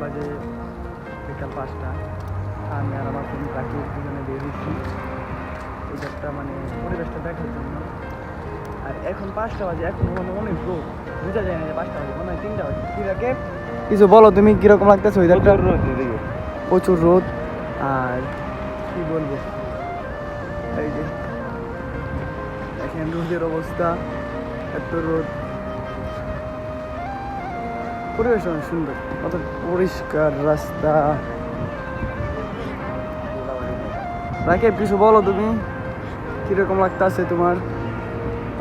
বাজে বিকাল 5টা। আমি আর আমার ফ্রেন্ড তাকে দুজনে বেরিয়েছি এই একটা মানে পরিবেশটা দেখার জন্য। আর এখন 5টা বাজে, এখন মানে অনেক রোদ, বোঝা যায় না যে 5টা বাজে, মনে হয় 3টা বাজে। কিরাকে কিছু বলো, তুমি কিরকম লাগতেছে ওয়েদারটা? প্রচুর রোদ। আর কি বলবো, এই যে দেখেন রোদের অবস্থা, এত রোদ। পরিবেশ অনেক সুন্দর, কত পরিষ্কার রাস্তা। রাকিব কিছু বলো, তুমি কিরকম লাগতেছে তোমার?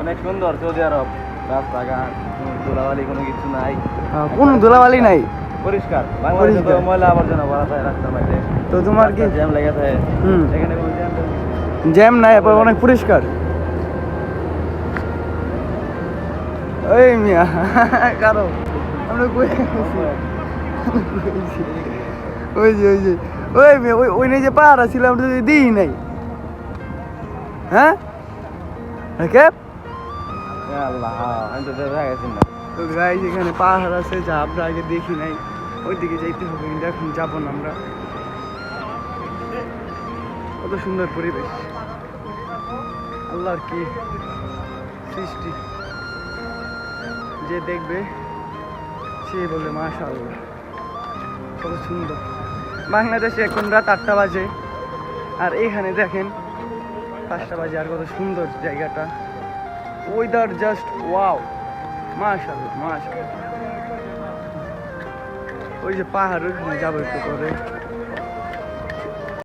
অনেক সুন্দর সৌদি আরব, রাস্তাঘাট, কোনো ধুলাবালি কোনো কিছু নাই। কোনো ধুলাবালি নাই, পরিষ্কার। বাংলাদেশে তো ময়লা আবর্জনা ভরা থাকে রাস্তার মধ্যে। তো তোমার কি জ্যাম লেগে থাকে? এখানে কোনো জ্যাম জ্যাম নাই, এবার অনেক পরিষ্কার। ওই মিয়া কারো আমরা কই ওই যে ওই মেয়ে ওই নেই যে পাহাড় ছিল, আমরা তো দিই নাই। হ্যাঁ আল্লাহ, আমি তো দেখা গেছি না। তো গাইস এখানে পাহাড় আছে যা আমরা আগে দেখি নাই, ওইদিকে যাইতে হবে, কিন্তু এখন যাবো না আমরা। কত সুন্দর পরিবেশ, আল্লাহর কি সৃষ্টি, যে দেখবে সে বলবে মাশাআল্লাহ কত সুন্দর। বাংলাদেশে এখন রাত 8টা বাজে, আর এইখানে দেখেন 5টা বাজে, আর কত সুন্দর জায়গাটা, ওয়েদার জাস্ট ওয়াও, মাশাআল্লাহ মাশাআল্লাহ। ওই যে পাহাড়, ওইখানে যাবো একটু করে।